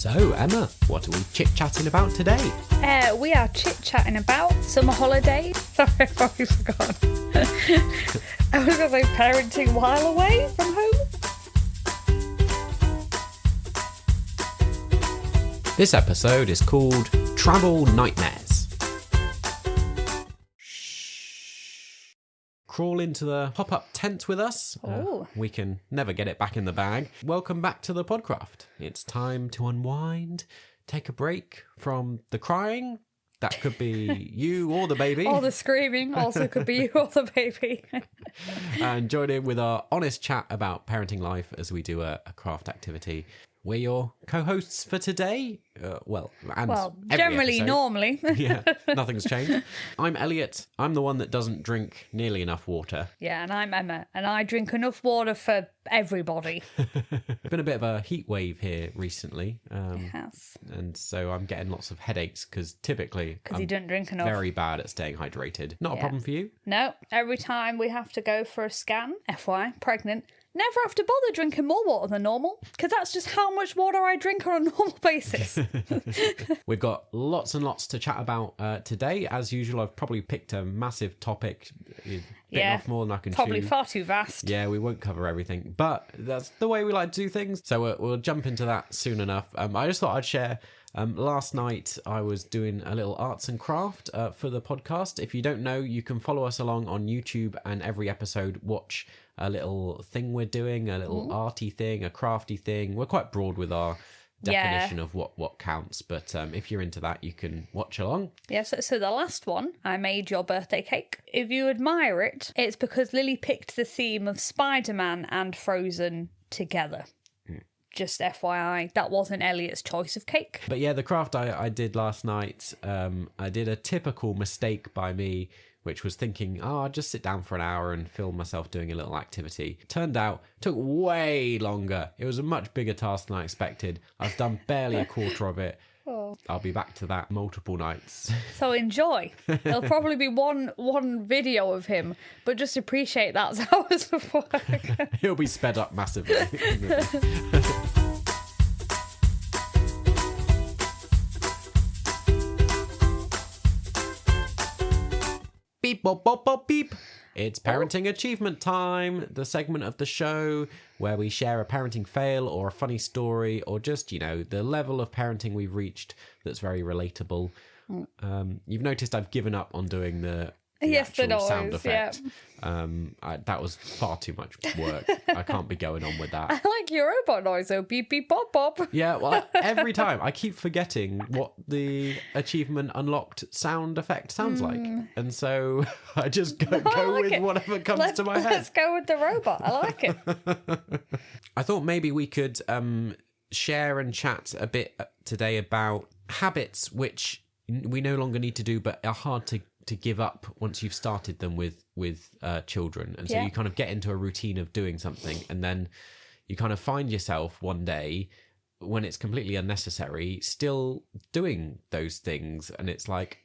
So, Emma, what are we chit-chatting about today? We are chit-chatting about summer holidays. Sorry, I've already forgotten. I was going to say parenting while away from home. This episode is called Travel Nightmares. Crawl into the pop-up tent with us. We can never get it back in the bag. Welcome back to the Podcraft. It's time to unwind, take a break from the crying. That could be you or the baby. Or the screaming also could be you or the baby. And join in with our honest chat about parenting life as we do a craft activity. We're your co-hosts for today. Generally, normally. Yeah, nothing's changed. I'm Elliot. I'm the one that doesn't drink nearly enough water. Yeah, and I'm Emma, and I drink enough water for everybody. It's been a bit of a heat wave here recently. It has. And so I'm getting lots of headaches because typically you don't drink enough. Very bad at staying hydrated. Not a problem for you? No, every time we have to go for a scan, FYI, pregnant, never have to bother drinking more water than normal, because that's just how much water I drink on a normal basis. We've got lots and lots to chat about today. As usual, I've probably picked a massive topic, bitten off more than I can probably chew. Far too vast. Yeah, we won't cover everything, but that's the way we like to do things. So we'll jump into that soon enough. I just thought I'd share. Last night I was doing a little arts and craft for the podcast. If you don't know, you can follow us along on YouTube, and every episode watch a little thing we're doing, a little arty thing, a crafty thing. We're quite broad with our definition of what counts, but if you're into that, you can watch along. Yeah, so the last one, I made your birthday cake. If you admire it, it's because Lily picked the theme of Spider-Man and Frozen together. Just FYI, that wasn't Elliot's choice of cake. But yeah, the craft I did last night, I did a typical mistake by me, which was thinking, I'll just sit down for an hour and film myself doing a little activity. Turned out, took way longer. It was a much bigger task than I expected. I've done barely a quarter of it. I'll be back to that multiple nights. So enjoy. There'll probably be one video of him, but just appreciate that's hours of work. He'll be sped up massively. Beep, bop, bop, bop, beep. It's parenting achievement time, the segment of the show where we share a parenting fail or a funny story or just, the level of parenting we've reached that's very relatable. You've noticed I've given up on doing the actual sound effect. Yeah. That was far too much work. I can't be going on with that. I like your robot noise, though. Beep, beep, bop, bop. Yeah, well, every time I keep forgetting what the achievement unlocked sound effect sounds like. And so I just go with whatever comes to my head. Let's go with the robot. I like it. I thought maybe we could share and chat a bit today about habits which we no longer need to do but are hard to give up once you've started them with children. And so you kind of get into a routine of doing something, and then you kind of find yourself one day when it's completely unnecessary still doing those things, and it's like,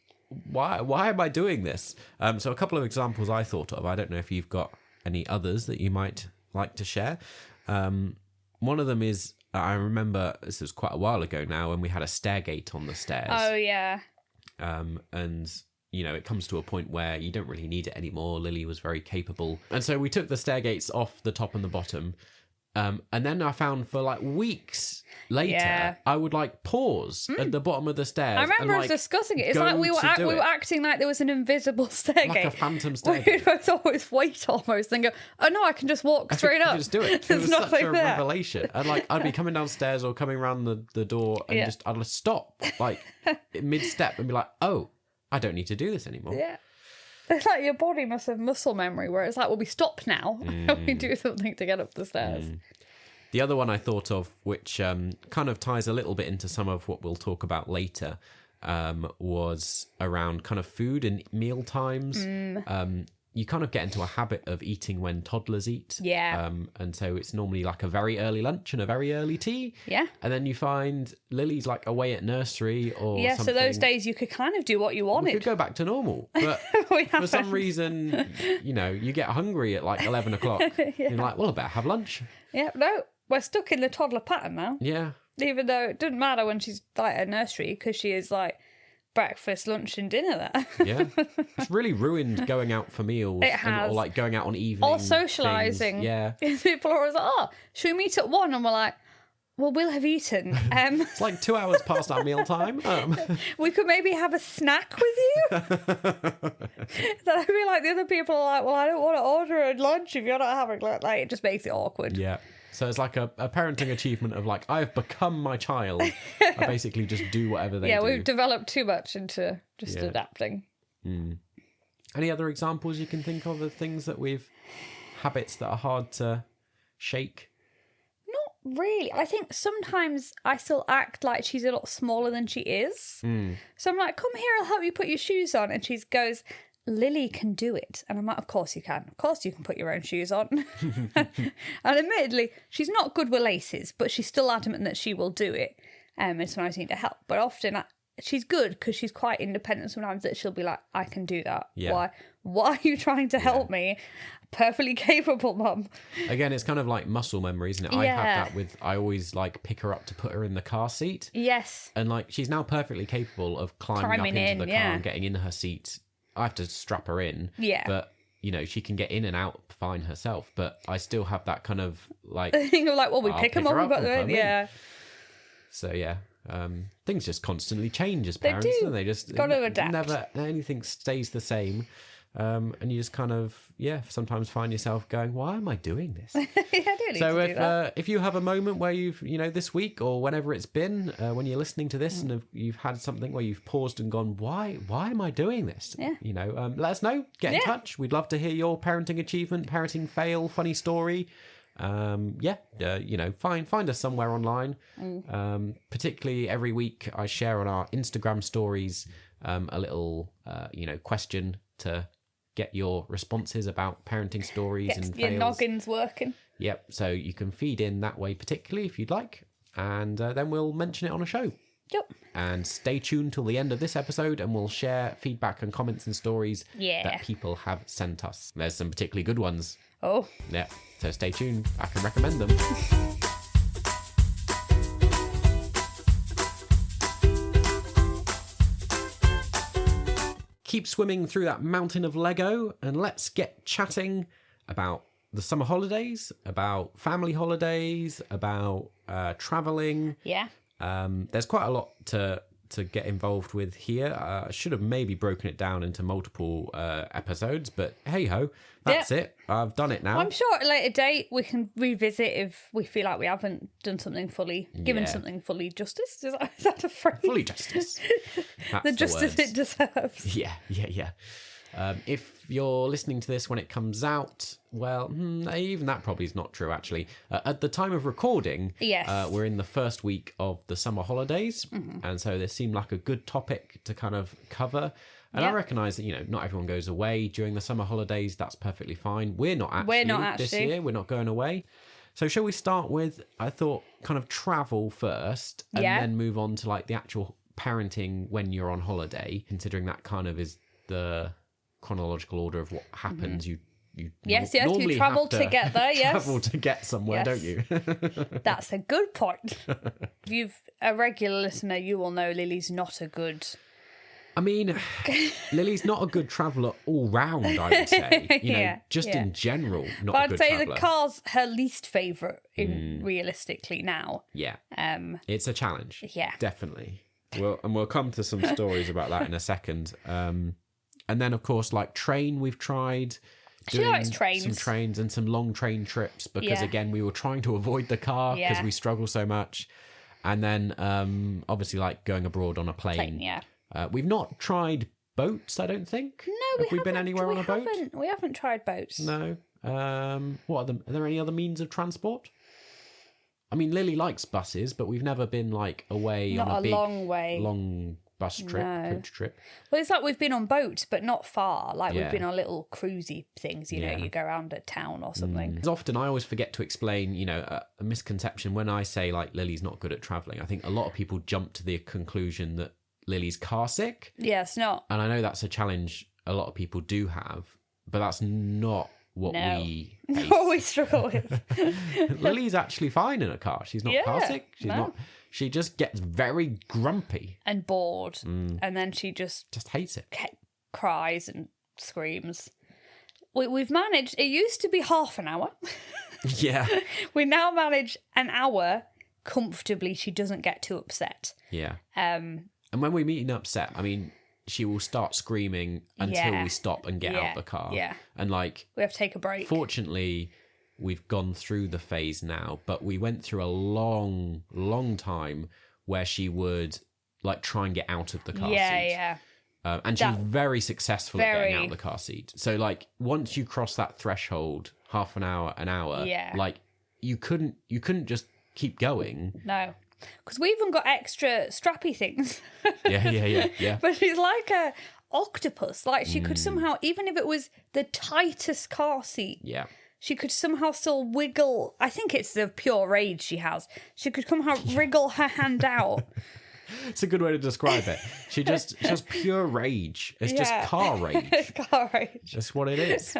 why am I doing this? So a couple of examples I thought of. I don't know if you've got any others that you might like to share. One of them is, I remember this was quite a while ago now, when we had a stairgate on the stairs. Oh yeah. And it comes to a point where you don't really need it anymore. Lily was very capable. And so we took the stairgates off the top and the bottom. And then I found for weeks later, I would pause at the bottom of the stairs. I remember us discussing it. It's like we were acting like there was an invisible stairgate. Like a phantom stairgate. We would always wait almost and go, oh no, I can just walk straight up. Just do it. It was such a revelation. And I'd be coming downstairs or coming around the door and I'd just stop mid-step and be like, oh, I don't need to do this anymore. Yeah. It's like your body must have muscle memory where it's like, well, we stop now and we do something to get up the stairs. The other one I thought of, which kind of ties a little bit into some of what we'll talk about later, was around kind of food and meal times. You kind of get into a habit of eating when toddlers eat. Yeah. And so it's normally a very early lunch and a very early tea. Yeah. And then you find Lily's away at nursery or something. So those days you could kind of do what you wanted. We could go back to normal. But for some reason, you get hungry at 11 o'clock. You're like, well, I better have lunch. Yeah, no, we're stuck in the toddler pattern now. Yeah. Even though it doesn't matter when she's like at nursery, because she is like breakfast, lunch and dinner there. Yeah. It's really ruined going out for meals. It has. Or like going out on evening Or socialising. things. Yeah. People are always like, oh, should we meet at 1? And we're like, well, we'll have eaten. It's like 2 hours past our meal time. We could maybe have a snack with you. Then I feel like the other people are like, well, I don't want to order a lunch if you're not having like it just makes it awkward. Yeah. So it's like a parenting achievement of like, I've become my child. I basically just do whatever they do. Yeah, we've developed too much into just adapting. Any other examples you can think of things that habits that are hard to shake? Not really. I think sometimes I still act like she's a lot smaller than she is. So I'm like, come here, I'll help you put your shoes on. And she goes, Lily can do it. And I'm like, of course you can. Of course you can put your own shoes on. And admittedly, she's not good with laces, but she's still adamant that she will do it. And sometimes I need to help. But often she's good because she's quite independent sometimes that she'll be like, I can do that. Yeah. Why are you trying to help me? Perfectly capable, Mum. Again, it's kind of like muscle memory, isn't it? I have that with, I always like pick her up to put her in the car seat. Yes. And like, she's now perfectly capable of climbing up into the car and getting in her seat. I have to strap her in. Yeah. But, you know, she can get in and out fine herself. But I still have that kind of like... You're like, well, we pick them up, we've got them in. Yeah. So, yeah. Things just constantly change as parents. They do. And they just got to adapt. Never anything stays the same. And you just kind of, sometimes find yourself going, why am I doing this? I do need so to do that. If you have a moment where you've, this week or whenever it's been, when you're listening to this and you've had something where you've paused and gone, why am I doing this? Yeah. Let us know. Get in touch. We'd love to hear your parenting achievement, parenting fail, funny story. Find us somewhere online. Particularly every week I share on our Instagram stories a little, question to get your responses about parenting stories and your fails. noggins working. Yep, so you can feed in that way particularly if you'd like, and then we'll mention it on a show. Yep. And stay tuned till the end of this episode and we'll share feedback and comments and stories that people have sent us. There's some particularly good ones. Oh. Yeah, so stay tuned. I can recommend them. Keep swimming through that mountain of Lego and let's get chatting about the summer holidays, about family holidays, about travelling. Yeah. There's quite a lot to get involved with here. I should have maybe broken it down into multiple episodes, but hey-ho, that's it. I've done it now. Well, I'm sure at a later date we can revisit if we feel like we haven't done something given something fully justice. Is that a phrase? Fully justice. That's the justice it deserves. Yeah. If you're listening to this when it comes out, well, even that probably is not true, actually. At the time of recording, we're in the first week of the summer holidays, and so this seemed like a good topic to kind of cover. And I recognise that, not everyone goes away during the summer holidays. That's perfectly fine. We're not actually. This year. We're not going away. So shall we start with, I thought, kind of travel first, and then move on to like the actual parenting when you're on holiday, considering that kind of is the chronological order of what happens. You you travel to get there. Travel to get somewhere, don't you? That's a good point. If you've a regular listener, you will know Lily's not a good. I mean, Lily's not a good traveller all round, I would say. In general, not a good traveller. I'd say the car's her least favourite, realistically now. Yeah. It's a challenge. Yeah. Definitely. We'll come to some stories about that in a second. And then, of course, like train, we've tried doing some trains and some long train trips because, again, we were trying to avoid the car because we struggle so much. And then, obviously, like going abroad on a plane. We've not tried boats, I don't think. No, Have we been anywhere on a boat? We haven't tried boats. No. What are there any other means of transport? I mean, Lily likes buses, but we've never been like away on a big, long bus trip, coach trip. Well, it's like we've been on boats, but not far. Like we've been on little cruisy things, you know, you go around a town or something. Often I always forget to explain, a misconception when I say like Lily's not good at travelling. I think a lot of people jump to the conclusion that Lily's car sick. Yeah, it's not. And I know that's a challenge a lot of people do have, but that's not what we struggle with. Lily's actually fine in a car. She's not car sick. She's not. she just gets very grumpy and bored, and then she just hates it. cries and screams. We've managed. It used to be half an hour. Yeah. We now manage an hour comfortably. She doesn't get too upset. Yeah. And when we're meeting upset, I mean, she will start screaming until we stop and get out the car. Yeah. And like, we have to take a break. Fortunately, we've gone through the phase now, but we went through a long, long time where she would like try and get out of the car seat. Yeah. And she's very successful at getting out of the car seat. So like, once you cross that threshold, half an hour, like you couldn't just keep going. No. Because we even got extra strappy things. Yeah. But she's like a octopus. Like she could somehow, even if it was the tightest car seat, she could somehow still wiggle. I think it's the pure rage she has. She could somehow wriggle her hand out. It's a good way to describe it. She has pure rage. It's just car rage. It's car rage. That's what it is.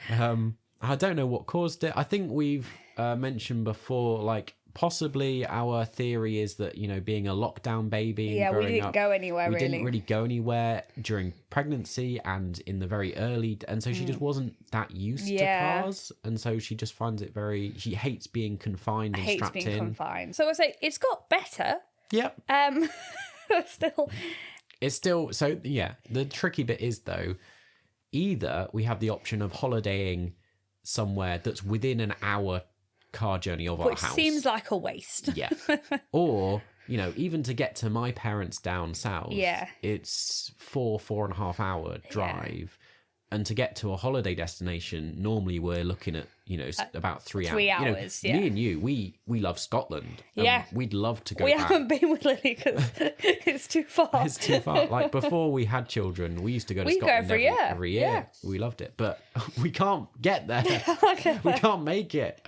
I don't know what caused it. I think we've mentioned before, like, possibly our theory is that, you know, being a lockdown baby and growing we didn't up, go anywhere, we really. didn't really go anywhere during pregnancy and in the very early, and so she just wasn't that used to cars, and so she just finds it she hates being confined and strapped in. Confined. So I say it's got better. Yep. It's still so yeah. The tricky bit is though, either we have the option of holidaying somewhere that's within an hour car journey of our house, which seems like a waste. Yeah. Or, you know, even to get to my parents down south, it's 4.5 hour drive. And to get to a holiday destination, normally we're looking at, you know, about 3 hours. 3 hours, Me and you, we love Scotland. We'd love to go We back. haven't been with Lily because it's too far. It's too far. Like, before we had children, we used to go to Scotland every year. Every year. Yeah. We loved it. But we can't get there. We can't make it.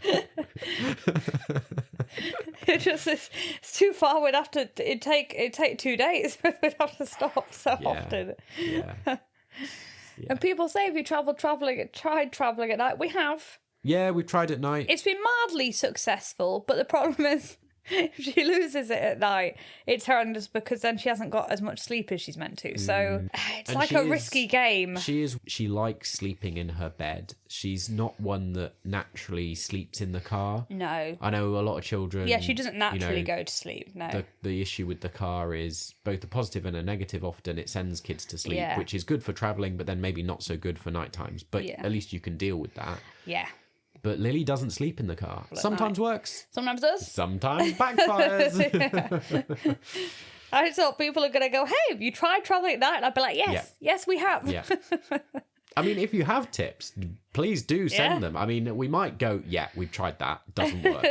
It's too far. We'd have to, it'd take 2 days. We'd have to stop so often. Yeah. Yeah. And people say, have you tried travelling at night? We have. Yeah, we've tried at night. It's been mildly successful, but the problem is if she loses it at night, it's horrendous because then she hasn't got as much sleep as she's meant to. So it's and like a risky game. She likes sleeping in her bed. She's not one that naturally sleeps in the car. No. I know a lot of children. Yeah, she doesn't naturally go to sleep. No. The issue with the car is both a positive and a negative. Often it sends kids to sleep, which is good for travelling, but then maybe not so good for night times. But at least you can deal with that. Yeah. But Lily doesn't sleep in the car. Sometimes works. Sometimes does. Sometimes backfires. I thought people are going to go, hey, have you tried travelling at night? And I'd be like, yes, we have. Yeah. I mean, if you have tips, please do send them. I mean, we might go, we've tried that. Doesn't work.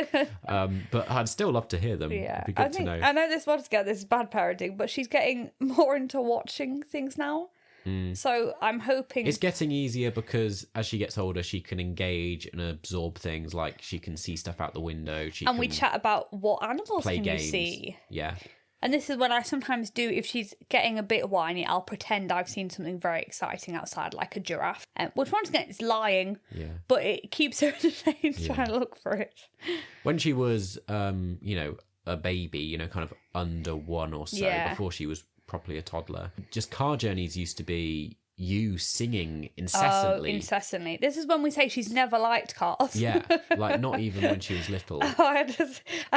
But I'd still love to hear them. Yeah. It'd be good to know. I know this is bad parenting, but she's getting more into watching things now. So I'm hoping it's getting easier because as she gets older, she can engage and absorb things. Like she can see stuff out the window. We chat about what animals can you see. Yeah. And this is when I sometimes do, if she's getting a bit whiny, I'll pretend I've seen something very exciting outside, like a giraffe. Which once again, it's lying, but it keeps her entertained trying to look for it. When she was, a baby, kind of under one or so, before she was properly a toddler, just car journeys used to be you singing incessantly. Oh, incessantly. This is when we say she's never liked cars. Yeah, like not even when she was little.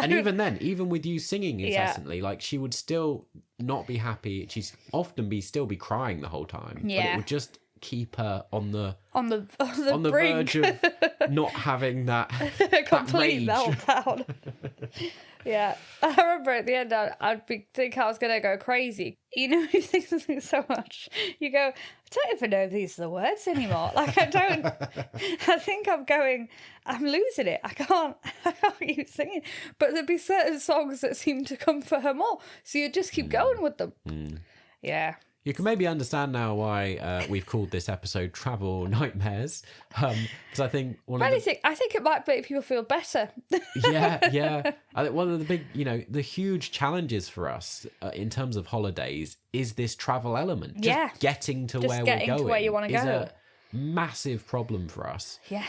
Even then, even with you singing incessantly, like she would still not be happy. She'd often still be crying the whole time. Yeah. But it would just keep her on the verge of not having that complete that rage. meltdown. Yeah, I remember at the end I'd think I was going to go crazy. You know, you think something so much, you go, I don't even know if these are the words anymore. Like I think I'm losing it. I can't keep singing. But there'd be certain songs that seem to comfort her more, so you just keep going with them. Yeah. You can maybe understand now why we've called this episode Travel Nightmares. Because I think I think it might make people feel better. Yeah. I think one of the big, the huge challenges for us in terms of holidays is this travel element. Just getting to where we're going. To where you want to go. Is a massive problem for us. Yeah.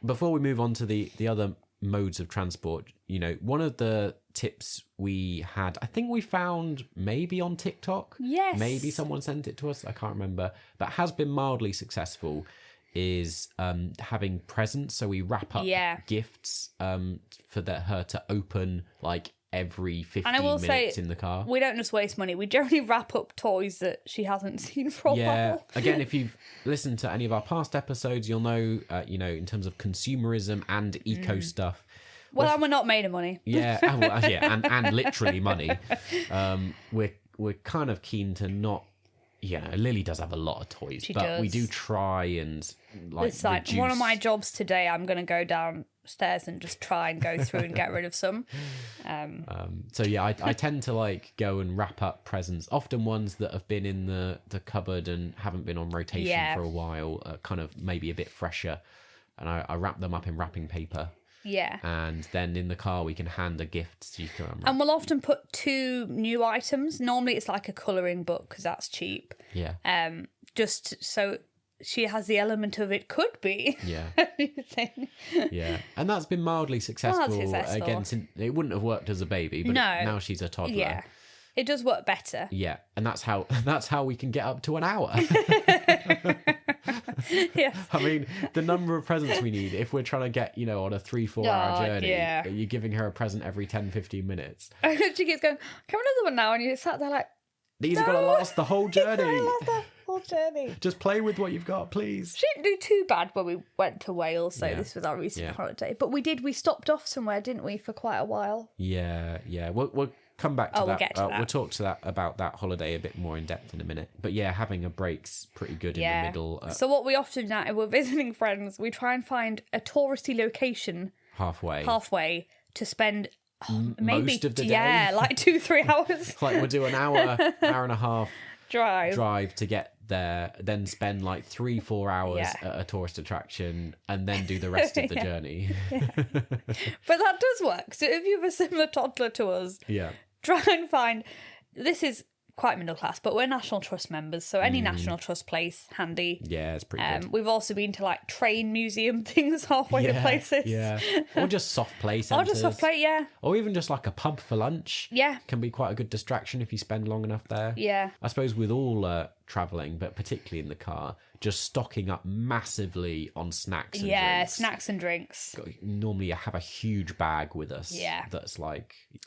Before we move on to the other modes of transport, one of the tips we had, I think we found maybe on TikTok. Yes. Maybe someone sent it to us. I can't remember, but has been mildly successful. Is having presents. So we wrap up gifts for her to open like every 15 minutes in the car. We don't just waste money. We generally wrap up toys that she hasn't seen for a while. Again, if you've listened to any of our past episodes, you'll know, in terms of consumerism and eco stuff. Well, and we're not made of money. Yeah, and literally money. We're kind of keen to not. Lily does have a lot of toys, we do try and reduce. One of my jobs today, I'm going to go downstairs and just try and go through and get rid of some. I tend to go and wrap up presents, often ones that have been in the cupboard and haven't been on rotation for a while, kind of maybe a bit fresher, and I wrap them up in wrapping paper. Yeah. And then in the car we can hand a gift so you can unwrap. And we'll often put 2 new items. Normally it's like a colouring book because that's cheap. Yeah. Just so she has the element of it could be. Yeah. Yeah. And that's been mildly successful. Again, it wouldn't have worked as a baby, but now she's a toddler. Yeah. It does work better. Yeah. And that's how we can get up to an hour. Yes. I mean, the number of presents we need, if we're trying to get, on a 3-4 hour journey, you're giving her a present every 10-15 minutes. She keeps going, can we another one now? And you sat there like, these are going to last the whole journey. Journey. Just play with what you've got, please. She didn't do too bad when we went to Wales, so this was our recent holiday. But we stopped off somewhere, didn't we, for quite a while? Yeah. We'll come back to that. We'll get to that. We'll talk to about that holiday a bit more in depth in a minute. But having a break's pretty good in the middle. So what we often do now, we're visiting friends, we try and find a touristy location halfway to spend maybe most of the day. Yeah, like 2-3 hours. We'll do an hour and a half drive to get there, then spend 3-4 hours at a tourist attraction, and then do the rest of the journey. But that does work. So if you have a similar toddler to us, try and find. This is quite middle class, but we're National Trust members, so any National Trust place handy. Yeah, it's pretty good. We've also been to train museum things halfway to places. Yeah, or just soft play centres. Or just soft play, yeah. Or even just a pub for lunch. Yeah. Can be quite a good distraction if you spend long enough there. Yeah. I suppose with all travelling, but particularly in the car, just stocking up massively on snacks and drinks. Yeah, snacks and drinks. Normally you have a huge bag with us. Yeah. That's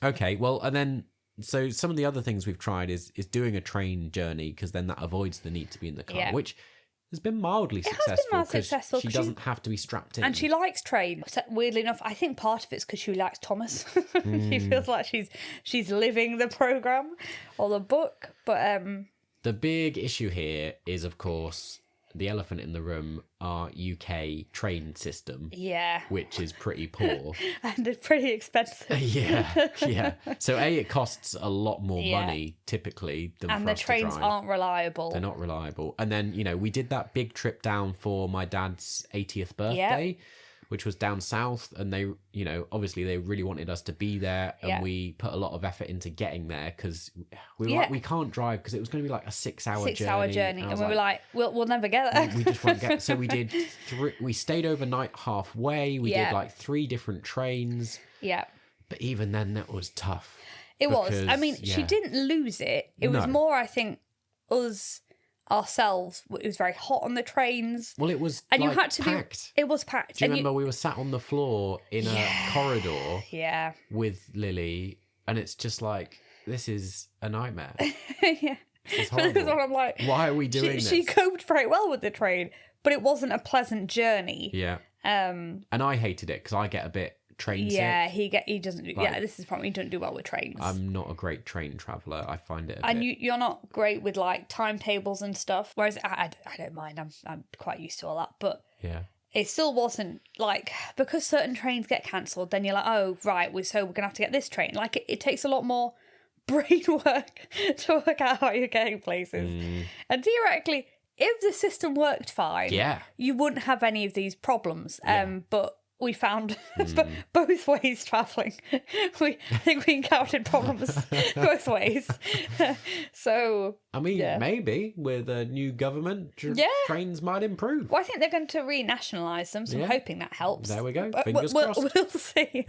okay, well, and then so some of the other things we've tried is doing a train journey, because then that avoids the need to be in the car, which has been mildly successful. Because she doesn't have to be strapped in. And she likes train. Weirdly enough, I think part of it's because she likes Thomas. She feels like she's living the programme or the book. But the big issue here is, of course, the elephant in the room, our UK train system. Yeah. Which is pretty poor. And it's pretty expensive. Yeah. So it costs a lot more money typically than for us to drive. And the trains aren't reliable. They're not reliable. And then, we did that big trip down for my dad's 80th birthday, which was down south, and they, obviously they really wanted us to be there, and we put a lot of effort into getting there, because we were we can't drive, because it was going to be a 6-hour journey. And we were like, we'll never get there. We just won't get. So we did. We stayed overnight halfway. We did 3 different trains. Yeah. But even then, that was tough. It was. I mean, she didn't lose it. It was more, I think, us ourselves. It was very hot on the trains. Well, it was and you had to packed. It was packed. Do you remember we were sat on the floor in a corridor with Lily, and it's just this is a nightmare. Yeah. This is horrible. This is what I'm like. Why are we doing this? She coped very well with the train, but it wasn't a pleasant journey. Yeah. And I hated it because I get a bit train sick. Yeah, he doesn't. This is probably he doesn't do well with trains. I'm not a great train traveller. I find it. You're not great with timetables and stuff. Whereas I don't mind. I'm quite used to all that. But it still wasn't because certain trains get cancelled. Then you're like, oh right, so we're gonna have to get this train. It takes a lot more brain work to work out how you're getting places. And theoretically, if the system worked fine, you wouldn't have any of these problems. But we found both ways travelling. I think we encountered problems both ways. So I mean, maybe with a new government, trains might improve. Well, I think they're going to renationalise them, so I'm hoping that helps. There we go. Fingers crossed. We'll see.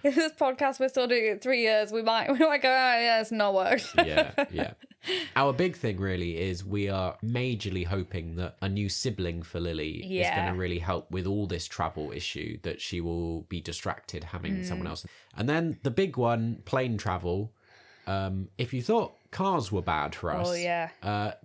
If this podcast we're still doing it 3 years, we might go, oh yeah, it's not worked. Yeah. Our big thing really is we are majorly hoping that a new sibling for Lily is going to really help with all this travel issue, that she will be distracted having someone else. And then the big one, plane travel. If you thought cars were bad for us,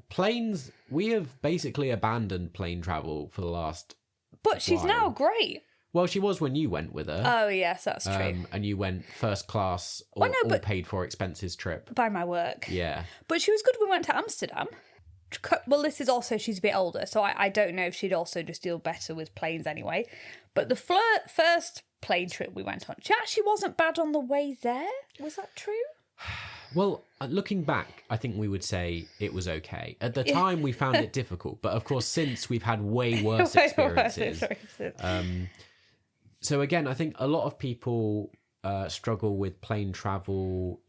planes, we have basically abandoned plane travel for the last But she's while. now great. Well, she was when you went with her. Oh, yes, that's true. And you went first class, all paid for expenses trip. By my work. Yeah. But she was good when we went to Amsterdam. Well, this is also, she's a bit older, so I don't know if she'd also just deal better with planes anyway. But the first plane trip we went on, she actually wasn't bad on the way there. Was that true? Well, looking back, I think we would say it was okay. At the time, we found it difficult. But of course, since we've had way worse experiences. So again, I think a lot of people struggle with plane travel,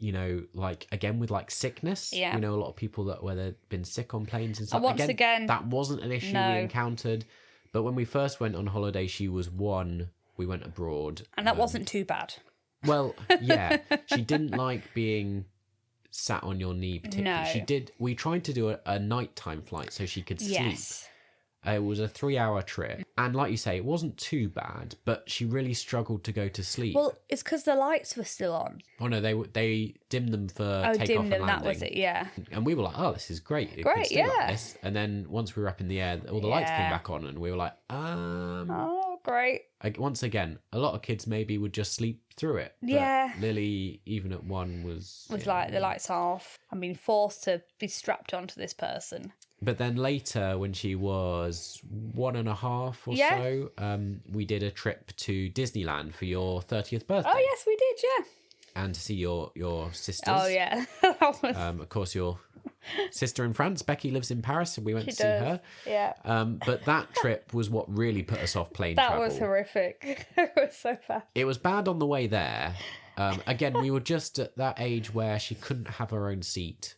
like, again, with like sickness. Yeah. A lot of people where they've been sick on planes and stuff. And once again, that wasn't an issue we encountered. But when we first went on holiday, she was 1. We went abroad. And that wasn't too bad. Well, yeah. She didn't like being sat on your knee particularly. No. We tried to do a nighttime flight so she could sleep. Yes. It was a 3-hour trip. And like you say, it wasn't too bad, but she really struggled to go to sleep. Well, it's because the lights were still on. Oh, no, they dimmed them for takeoff dimmed and them, landing. that was it, yeah. And we were like, oh, this is great. It Great, could stay yeah. like this. And then once we were up in the air, all the lights came back on and we were like, Oh, great. Once again, a lot of kids maybe would just sleep through it. But Yeah. Lily, even at 1, was Like the lights off. I'm being forced to be strapped onto this person. But then later, when she was 1.5 or so, we did a trip to Disneyland for your 30th birthday. Oh, yes, we did, yeah. And to see your sisters. Oh, yeah. That was... Of course, your sister in France, Becky, lives in Paris, and we went to see her. Yeah. But that trip was what really put us off plane travel. That was horrific. It was so bad. It was bad on the way there. Again, we were just at that age where she couldn't have her own seat.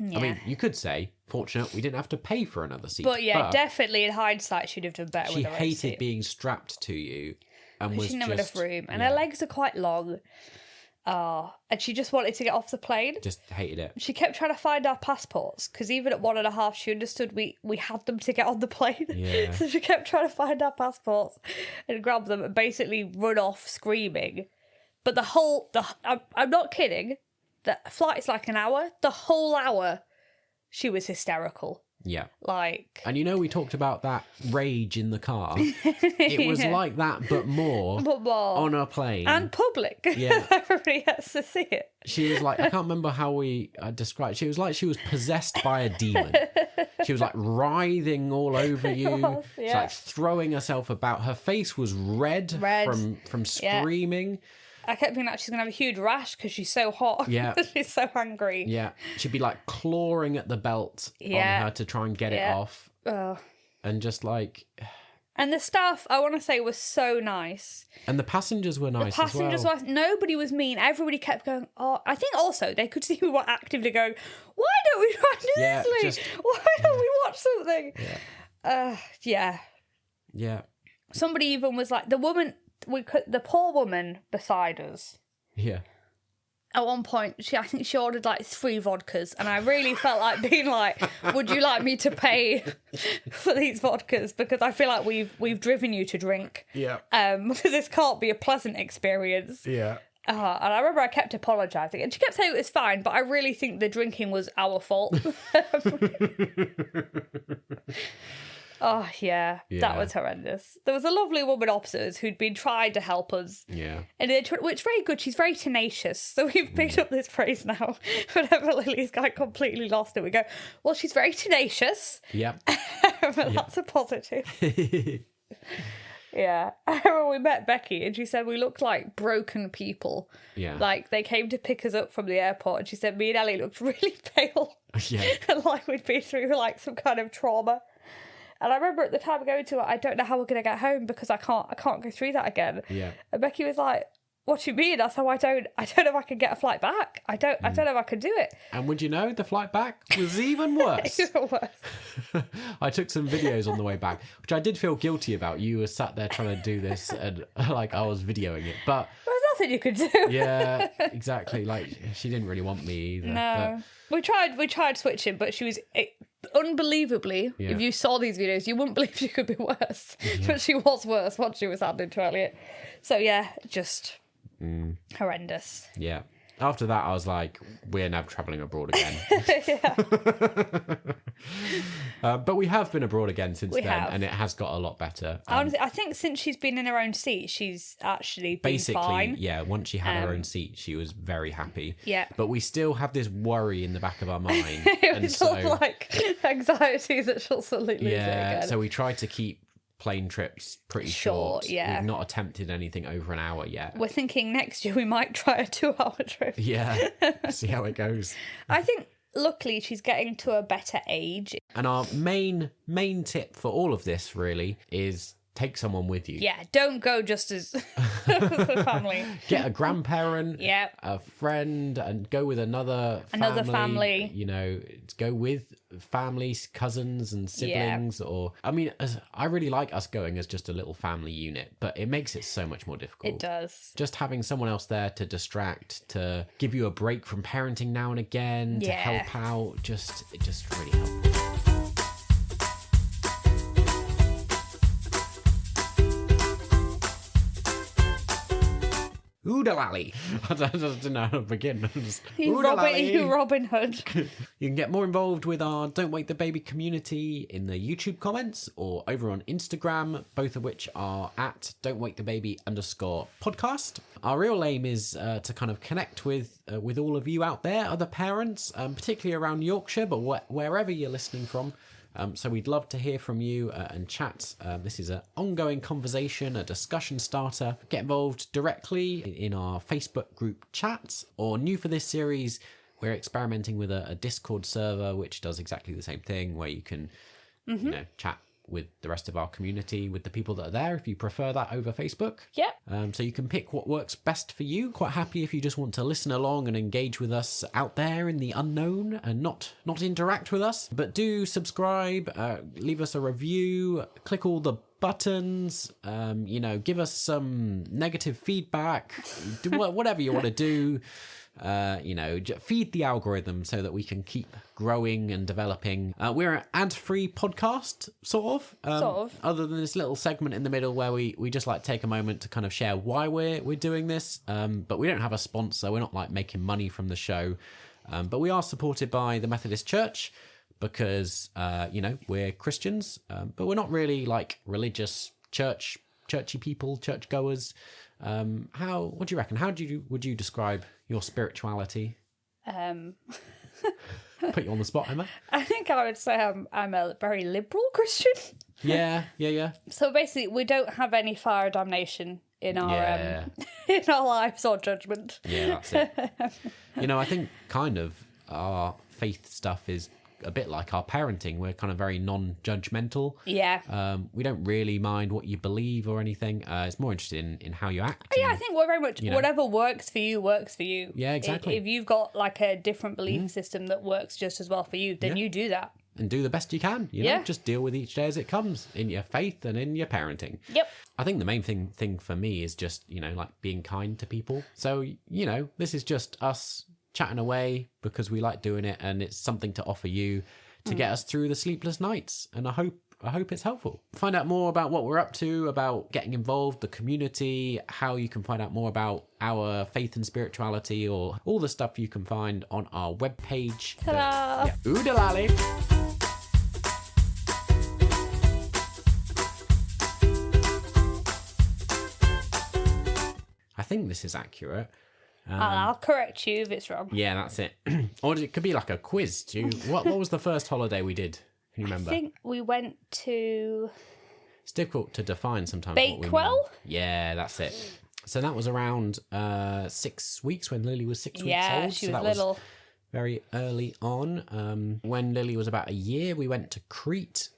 Yeah. I mean, you could say, fortunate, we didn't have to pay for another seat. But yeah, definitely in hindsight, she'd have done better with her own seat. She hated being strapped to you. And she didn't have enough room. And her legs are quite long. And she just wanted to get off the plane. Just hated it. She kept trying to find our passports, because even at 1.5, she understood we had them to get on the plane. Yeah. So she kept trying to find our passports and grab them and basically run off screaming. But I'm not kidding. The flight's like an hour. The whole hour, she was hysterical. Yeah. Like... And we talked about that rage in the car. It was like that, but more on a plane. And public. Yeah. Everybody has to see it. She was like, I can't remember how we described it. She was like she was possessed by a demon. She was like writhing all over you. She's like throwing herself about. Her face was red. From screaming. I kept thinking that she's going to have a huge rash because she's so hot. Yeah. She's so hungry. Yeah. She'd be like clawing at the belt on her to try and get it off. And just like... And the staff, I want to say, was so nice. And the passengers were nice as well. Nobody was mean. Everybody kept going, oh... I think also they could see we were actively going, why don't we try Disney? Why don't we watch something? Yeah. Yeah. Somebody even was like, the poor woman beside us. Yeah. At one point, I think she ordered like 3 vodkas, and I really felt like being like, "Would you like me to pay for these vodkas? Because I feel like we've driven you to drink. Yeah. Because this can't be a pleasant experience. Yeah. And I remember I kept apologising, and she kept saying it was fine, but I really think the drinking was our fault. Oh, yeah, that was horrendous. There was a lovely woman opposite us who'd been trying to help us. Yeah. And which very good. She's very tenacious. So we've picked up this phrase now. Whenever Lily's got completely lost it, we go, well, she's very tenacious. Yeah. But that's a positive. Yeah. I remember we met Becky and she said we looked like broken people. Yeah. Like they came to pick us up from the airport and she said me and Ellie looked really pale. Yeah. And like we'd been through like some kind of trauma. And I remember at the time going to it, I don't know how we're going to get home because I can't go through that again. Yeah. And Becky was like, what do you mean? I said, I don't know if I can get a flight back. I don't know if I can do it. And would you know, the flight back was even worse. Even worse. I took some videos on the way back, which I did feel guilty about. You were sat there trying to do this and like I was videoing it. But There's nothing you could do. yeah, exactly. Like she didn't really want me either. No. We tried switching, but she was unbelievably, if you saw these videos, you wouldn't believe she could be worse. Yeah. But she was worse once she was handed to Elliot. So yeah, just horrendous. Yeah. After that, I was like, we're now travelling abroad again. But we have been abroad again since then, and it has got a lot better. Honestly, I think since she's been in her own seat, she's actually been basically fine. Yeah. Once she had her own seat, she was very happy. Yeah. But we still have this worry in the back of our mind. It's all like anxiety that she'll suddenly lose it again. So we try to keep plane trips pretty short. Yeah. We've not attempted anything over an hour yet. We're thinking next year we might try a 2-hour trip. Yeah. See how it goes. I think luckily she's getting to a better age. And our main tip for all of this really is take someone with you. Yeah, don't go just as a family. Get a grandparent, Yeah. a friend, and go with another family. You know, go with families, cousins and siblings. Or I mean, I really like us going as just a little family unit, but it makes it so much more difficult. It does. Just having someone else there to distract, to give you a break from parenting now and again, to help out, it just really helps. Oodalally. I don't know how to begin. You Robin Hood. You can get more involved with our Don't Wake the Baby community in the YouTube comments or over on Instagram, both of which are at Don't Wake the Baby _podcast. Our real aim is to kind of connect with all of you out there, other parents, particularly around Yorkshire, but wherever you're listening from. So we'd love to hear from you and chat. This is an ongoing conversation, a discussion starter. Get involved directly in our Facebook group chats, or new for this series, we're experimenting with a Discord server, which does exactly the same thing, where you can chat with the rest of our community, with the people that are there, if you prefer that over Facebook. Yep. So you can pick what works best for you. Quite happy if you just want to listen along and engage with us out there in the unknown and not interact with us. But do subscribe, leave us a review, click all the buttons, give us some negative feedback, do whatever you want to do. Feed the algorithm so that we can keep growing and developing. We're an ad-free podcast, sort of. Other than this little segment in the middle where we just like take a moment to kind of share why we're doing this. But we don't have a sponsor. We're not like making money from the show. But we are supported by the Methodist Church because, we're Christians. But we're not really like religious churchy people, churchgoers. What do you reckon? Would you describe your spirituality? Put you on the spot, Emma. I think I would say I'm a very liberal Christian. Yeah. So basically, we don't have any fire damnation in our in our lives or judgment. Yeah, that's it. I think kind of our faith stuff is a bit like our parenting. We're kind of very non-judgmental. Yeah. We don't really mind what you believe or anything. It's more interested in how you act. Yeah, I think we're very much whatever works for you works for you. Yeah, exactly. If you've got like a different belief system that works just as well for you, then you do that. And do the best you can. Just deal with each day as it comes in your faith and in your parenting. Yep. I think the main thing for me is just, like being kind to people. So, this is just us chatting away because we like doing it, and it's something to offer you to get us through the sleepless nights. And I hope it's helpful. Find out more about what we're up to, about getting involved, the community, how you can find out more about our faith and spirituality, or all the stuff you can find on our webpage. Ta-da! Oodalali! I think this is accurate. I'll correct you if it's wrong. Yeah, that's it. Or it could be like a quiz. What was the first holiday we did? Can you remember? I think we went to It's difficult to define sometimes. Bakewell? Yeah, that's it. So that was around 6 weeks when Lily was 6 weeks old. Yeah, she was little. Very early on. When Lily was about a year, we went to Crete.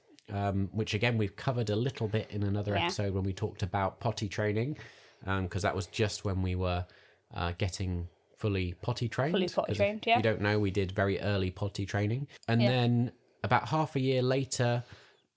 which again we've covered a little bit in another episode when we talked about potty training, because that was just when we were getting fully potty trained. Fully potty trained, If you don't know, we did very early potty training. And then about half a year later,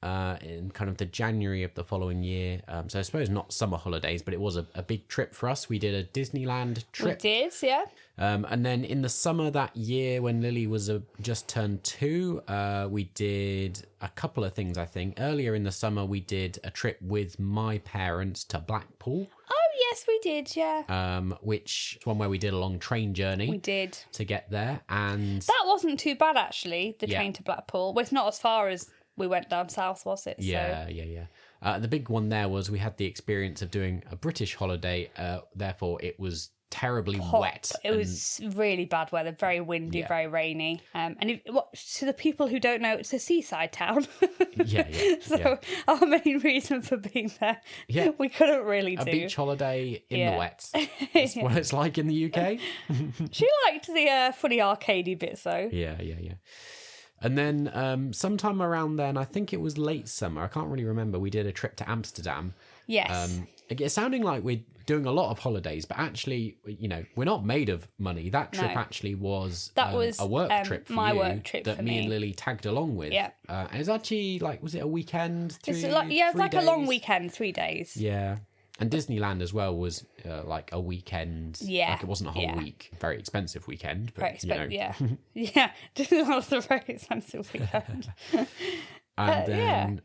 in kind of the January of the following year, so I suppose not summer holidays, but it was a big trip for us. We did a Disneyland trip. We did, yeah. And then in the summer that year, when Lily was just turned 2, we did a couple of things, I think. Earlier in the summer, we did a trip with my parents to Blackpool. Oh, yes, we did, yeah. Which is one where we did a long train journey. We did. To get there. And that wasn't too bad, actually, the train to Blackpool. Well, it's not as far as we went down south, was it? Yeah. The big one there was we had the experience of doing a British holiday. Therefore, it was terribly wet. It was really bad weather, very windy, very rainy. To the people who don't know, it's a seaside town. So our main reason for being there, we couldn't really do. A beach holiday in the wet. That's what it's like in the UK. She liked the funny arcadey bits, though. Yeah. And then sometime around then, I think it was late summer, I can't really remember, we did a trip to Amsterdam. Yes. It's sounding like we're doing a lot of holidays, but actually, we're not made of money. That trip actually was a work trip for my you work trip that for me and Lily tagged along with. Yeah. And it's actually was it a weekend? It's like a long weekend, 3 days. Yeah. And Disneyland as well was like a weekend. Yeah. Like it wasn't a whole week. Very expensive weekend. But, very expensive, yeah. Disneyland was a very expensive weekend. And then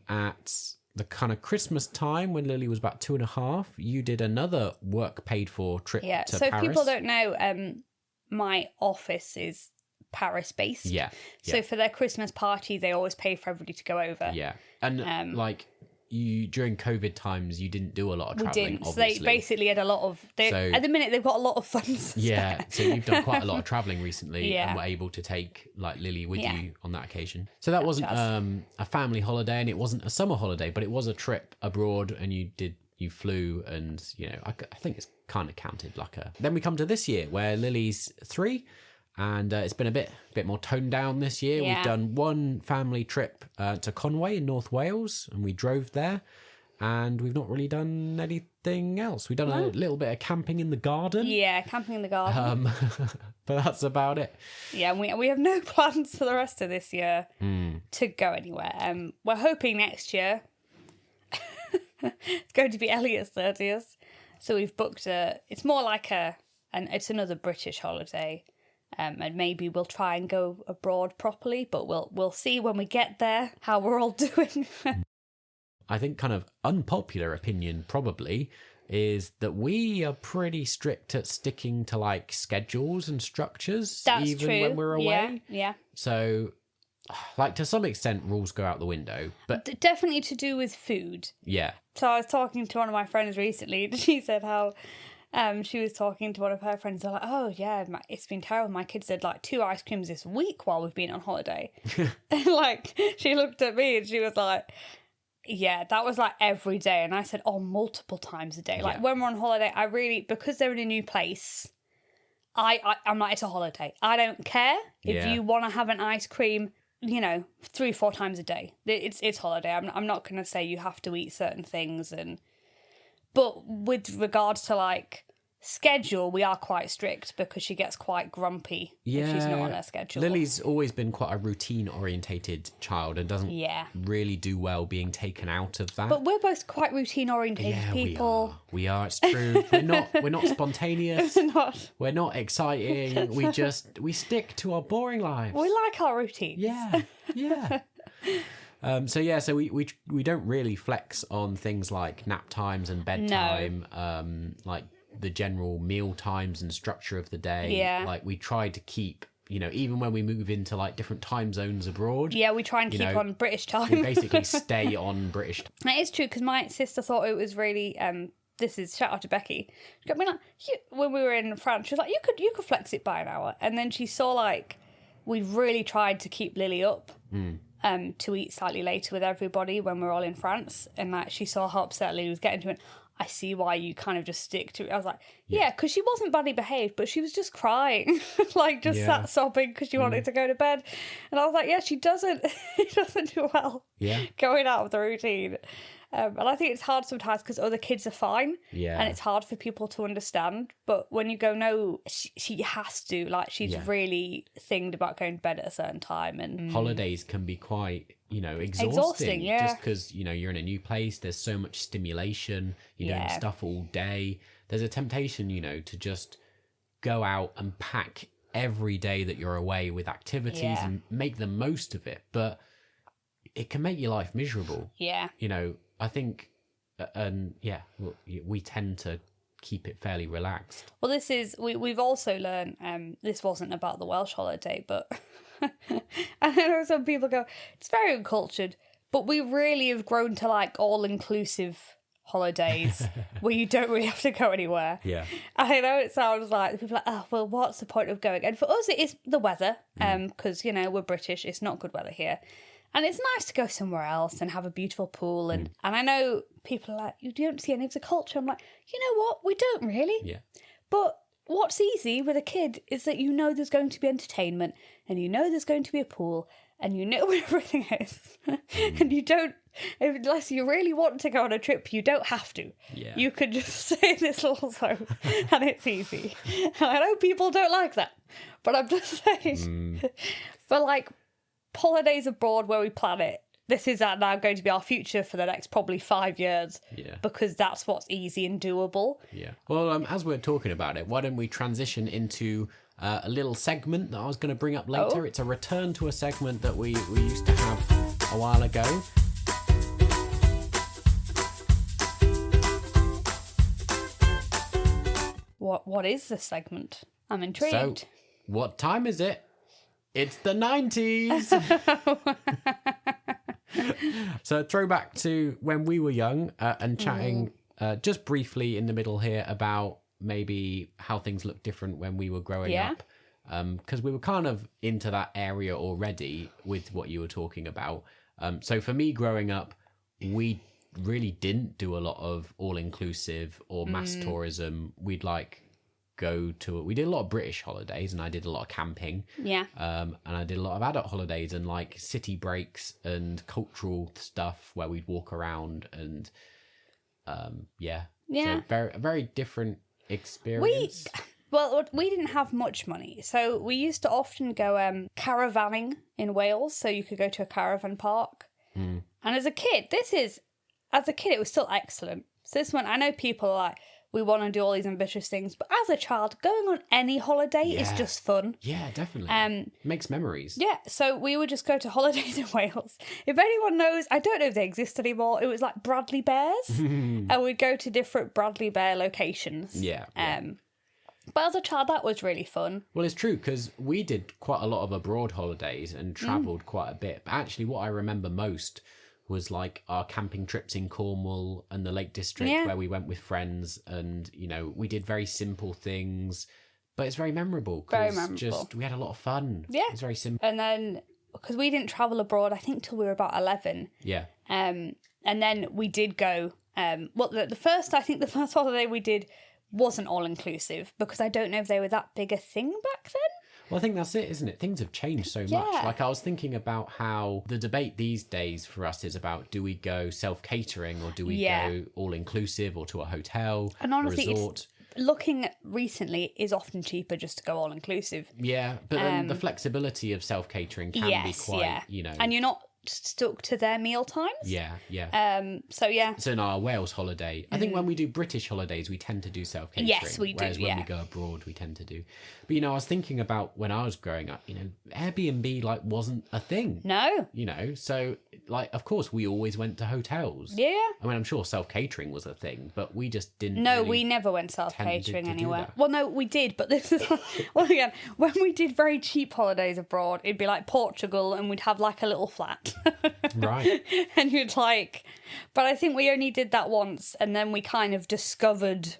at the kind of Christmas time when Lily was about 2.5, you did another work paid for trip to Paris. So people don't know, my office is Paris based. Yeah. So for their Christmas party, they always pay for everybody to go over. Yeah. And you during COVID times, you didn't do a lot of traveling. We didn't. Obviously. So they basically had a lot of. At the minute, they've got a lot of funds. Yeah. So you've done quite a lot of traveling recently, and were able to take Lily with you on that occasion. So that wasn't a family holiday, and it wasn't a summer holiday, but it was a trip abroad, and you flew, and I think it's kind of counted like a. Then we come to this year where Lily's 3. And it's been a bit more toned down this year. Yeah. We've done one family trip to Conway in North Wales, and we drove there. And we've not really done anything else. We've done a little bit of camping in the garden. Yeah, camping in the garden. But that's about it. Yeah, we have no plans for the rest of this year to go anywhere. We're hoping next year it's going to be Elliot's 30th. So we've booked it's more like it's another British holiday. And maybe we'll try and go abroad properly, but we'll see when we get there how we're all doing. I think kind of unpopular opinion probably is that we are pretty strict at sticking to schedules and structures. That's even true. When we're away. Yeah. So to some extent rules go out the window, but definitely to do with food. Yeah. So I was talking to one of my friends recently, and she said how she was talking to one of her friends. They're like, "Oh yeah, it's been terrible. My kids had 2 ice creams this week while we've been on holiday." And she looked at me and she was like, "Yeah, that was every day." And I said, "Oh, multiple times a day." When we're on holiday, I really, because they're in a new place, I'm like, it's a holiday. I don't care if you want to have an ice cream, 3-4 times a day. It's holiday. I'm not going to say you have to eat certain things but with regards to schedule, we are quite strict because she gets quite grumpy if she's not on her schedule. Lily's always been quite a routine-orientated child and doesn't really do well being taken out of that. But we're both quite routine-orientated people. We are. It's true. We're not spontaneous. We're not exciting. We stick to our boring lives. We like our routines. Yeah. So we don't really flex on things like nap times and bedtime, the general meal times and structure of the day. Yeah. We try to keep, even when we move into different time zones abroad. Yeah, we try and keep on British time. We basically stay on British time. That is true, because my sister thought it was really, this is shout out to Becky. She got me when we were in France, she was like, you could flex it by an hour. And then she saw we really tried to keep Lily up. To eat slightly later with everybody when we're all in France, and she saw how upset Lily was getting to it. I see why you kind of just stick to it. I was like, yeah, because she wasn't badly behaved, but she was just crying, like just sat sobbing because she wanted to go to bed. And I was like, yeah, she doesn't do well going out of the routine. And I think it's hard sometimes because other kids are fine, and it's hard for people to understand. But when you go, no, she has to, like, she's really thinged about going to bed at a certain time. And holidays can be quite, exhausting. Just because, you're in a new place, there's so much stimulation, you're doing stuff all day. There's a temptation, to just go out and pack every day that you're away with activities and make the most of it. But it can make your life miserable. Yeah. I think, we tend to keep it fairly relaxed. Well, this is, we've also learned, this wasn't about the Welsh holiday, but I know some people go, it's very uncultured, but we really have grown to like all-inclusive holidays where you don't really have to go anywhere. Yeah. I know it sounds like people are like, oh, well, what's the point of going? And for us, it is the weather, because, we're British, it's not good weather here. And it's nice to go somewhere else and have a beautiful pool. And I know people are like, you don't see any of the culture. I'm like, you know what? We don't really. Yeah. But what's easy with a kid is that there's going to be entertainment and there's going to be a pool and where everything is. And you don't, unless you really want to go on a trip, you don't have to. Yeah. You could just stay in this little zone and it's easy. And I know people don't like that, but I'm just saying. For like, holidays abroad where we plan it, this is now going to be our future for the next probably 5 years, because that's what's easy and doable. Well, as we're talking about it, why don't we transition into a little segment that I was going to bring up later. It's a return to a segment that we used to have a while ago. What is this segment? I'm intrigued. So, what time is it? It's the 90s. So throwback to when we were young, and chatting just briefly in the middle here about maybe how things look different when we were growing up. Because we were kind of into that area already with what you were talking about. So for me growing up, we really didn't do a lot of all-inclusive or mass tourism. We'd we did a lot of British holidays, and I did a lot of camping. And I did a lot of adult holidays and like city breaks and cultural stuff where we'd walk around and so a very different experience. We didn't have much money, so we used to often go caravanning in Wales, so you could go to a caravan park. And as a kid, it was still excellent. So this one, I know people are like, we want to do all these ambitious things, but as a child, going on any holiday is just fun. Yeah, definitely. Makes memories. Yeah, so we would just go to holidays in Wales. If anyone knows, I don't know if they exist anymore, it was like Bradley Bears, and we'd go to different Bradley Bear locations. Yeah. But as a child, that was really fun. Well, it's true, because we did quite a lot of abroad holidays and travelled quite a bit. But actually, what I remember most was like our camping trips in Cornwall and the Lake District where we went with friends, and we did very simple things, but it's very memorable because we had a lot of fun. It's very simple. And then because we didn't travel abroad, I think till we were about 11. And then we did go. The first holiday we did wasn't all inclusive, because I don't know if they were that big a thing back then. Well, I think that's it, isn't it? Things have changed so much. Like, I was thinking about how the debate these days for us is about, do we go self-catering or do we go all-inclusive or to a hotel, and honestly, resort? Looking at recently, is often cheaper just to go all-inclusive. Yeah, but then the flexibility of self-catering can be quite, And you're not stuck to their meal times. So in our Wales holiday, I think when we do British holidays, we tend to do self-catering. Yes, we do. Whereas when we go abroad, we tend to do. But I was thinking about when I was growing up. Airbnb wasn't a thing. No. So of course we always went to hotels. Yeah. I mean, I'm sure self-catering was a thing, but we just didn't. No, really we never went self-catering anywhere. Well, no, we did, but this is again, when we did very cheap holidays abroad, it'd be like Portugal, and we'd have like a little flat. Right. And you'd but I think we only did that once, and then we kind of discovered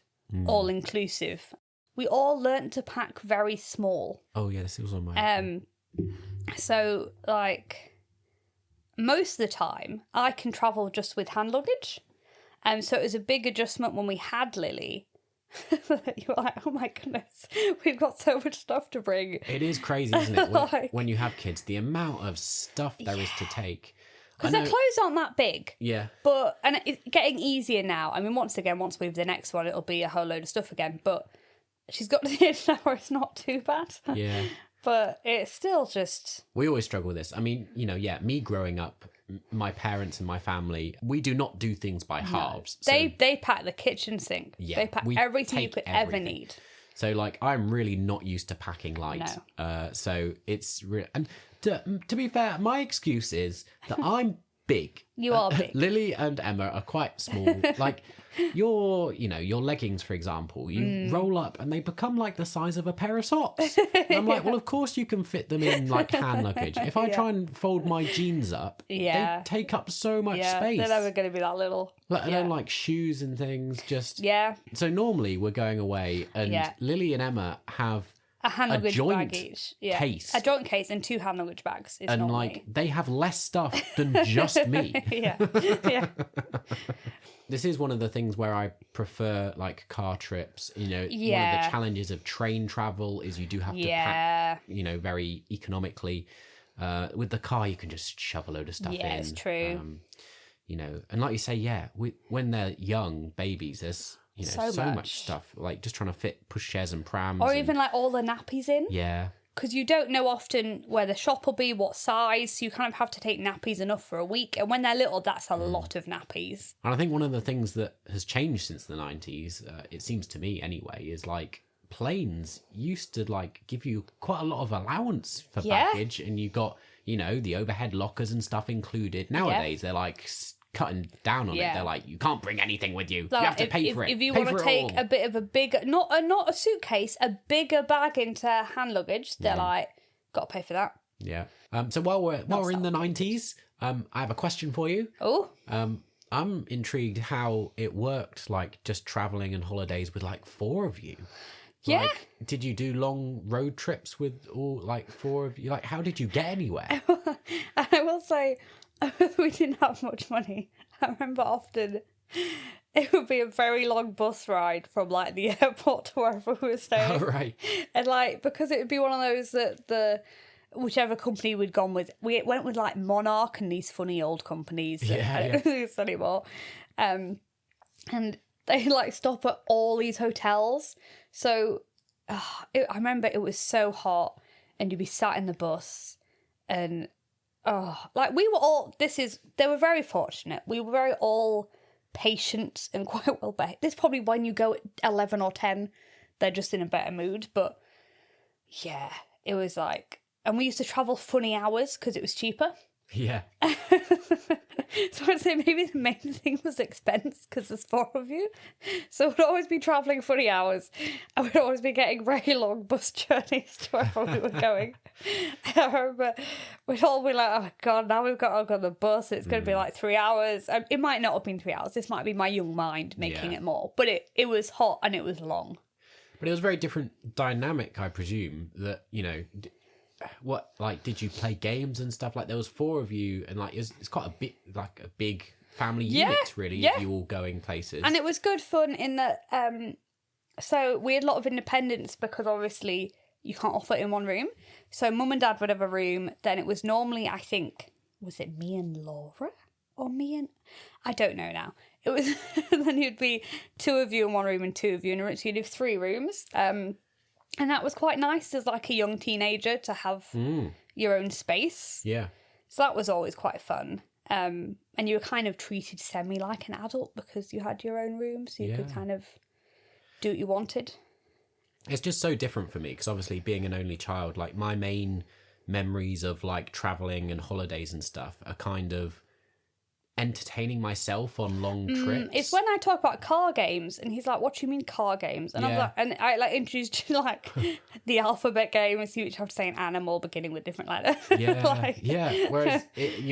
all-inclusive. We all learnt to pack very small. Oh yeah, this was on my so most of the time I can travel just with hand luggage, So it was a big adjustment when we had Lily. You were like, oh my goodness, we've got so much stuff to bring. It is crazy, isn't it? When you have kids, the amount of stuff there is to take. Because their clothes aren't that big. Yeah. And it's getting easier now. I mean, once we have the next one, it'll be a whole load of stuff again. But she's got to the age now where it's not too bad. Yeah. But it's still just... We always struggle with this. I mean, me growing up, my parents and my family, we do not do things by halves. No. They pack the kitchen sink. Yeah, they pack everything you could ever need. So, like, I'm really not used to packing light. No. So it's... And to be fair, my excuse is that I'm big. You are big. Lily and Emma are quite small. Like, your leggings, for example, you roll up and they become like the size of a pair of socks. And I'm like, well, of course you can fit them in like hand luggage. If I try and fold my jeans up, they take up so much space. They're never going to be that little. Let alone like shoes and things. Just So normally we're going away and Lily and Emma have a hand luggage joint bag each. case. A joint case and 2 hand luggage bags. And normally. like they have less stuff than just me. Yeah. This is one of the things where I prefer like car trips. One of the challenges of train travel is you do have to pack, very economically. With the car, you can just shove a load of stuff in. Yeah, it's true. And like you say, when they're young babies, there's so much stuff. Like just trying to push chairs and prams, even like all the nappies in. Yeah. Because you don't know often where the shop will be, what size, so you kind of have to take nappies enough for a week. And when they're little, that's a lot of nappies. And I think one of the things that has changed since the 90s, it seems to me anyway, is like planes used to like give you quite a lot of allowance for baggage, and you got, the overhead lockers and stuff included. Nowadays, they're like cutting down on it. They're like, you can't bring anything with you. Like, you have to pay for it. If you want to take a bit of a bigger, not a suitcase, a bigger bag into hand luggage, they're like, got to pay for that. Yeah. So while we're in the 90s, I have a question for you. Oh. I'm intrigued how it worked, like just traveling and holidays with like 4 of you. Yeah. Like, did you do long road trips with all like 4 of you? Like, how did you get anywhere? I will say, we didn't have much money. I remember often it would be a very long bus ride from like the airport to wherever we were staying. Oh, right. And like, because it would be one of those that whichever company we'd gone with, we went with like Monarch and these funny old companies that I don't think it's anymore. And they like stop at all these hotels. So I remember it was so hot and you'd be sat in the bus and we were all, they were very fortunate. We were very all patient and quite well behaved. This is probably when you go at 11 or 10, they're just in a better mood. But yeah, it was like, and we used to travel funny hours because it was cheaper. Yeah. So I'd say maybe the main thing was expense because there's 4 of you. So we'd always be travelling funny hours and we'd always be getting very long bus journeys to wherever we were going. I remember we'd all be like, oh God, now we've got to go on the bus. It's going to be like 3 hours. It might not have been 3 hours. This might be my young mind making it more. But it was hot and it was long. But it was a very different dynamic, I presume, that, what, like, did you play games and stuff? Like, there was 4 of you, and like it's quite a big family unit, really. Yeah. You all going places, and it was good fun in that. So we had a lot of independence because obviously you can't all fit in one room. So Mum and Dad would have a room. Then it was normally, I think, was it me and Laura or me and I don't know now. It was then you'd be 2 of you in one room and 2 of you in a room. So you'd have 3 rooms. And that was quite nice as like a young teenager to have your own space. Yeah. So that was always quite fun. And you were kind of treated semi like an adult because you had your own room, so you could kind of do what you wanted. It's just so different for me because obviously being an only child, like my main memories of like traveling and holidays and stuff are kind of entertaining myself on long trips. It's when I talk about car games and he's like, what do you mean car games? And I'm like, and I like introduced you like the alphabet game and so you each have to say an animal beginning with different letters. Yeah. Whereas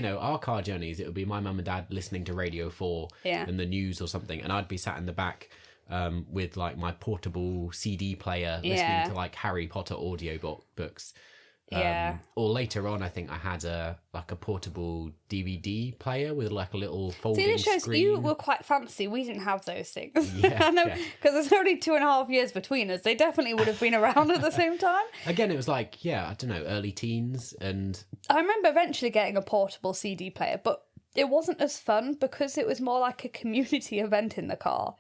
our car journeys, it would be my mum and dad listening to Radio 4 and the news or something, and I'd be sat in the back with like my portable CD player listening to like Harry Potter audio books. Yeah. Or later on, I think I had a portable DVD player with like a little folding See, this shows screen. you were quite fancy. We didn't have those things. Yeah, I know, yeah. because there's only 2.5 years between us. They definitely would have been around at the same time. Again, it was like, yeah, I don't know, early teens, and I remember eventually getting a portable CD player, but it wasn't as fun because it was more like a community event in the car.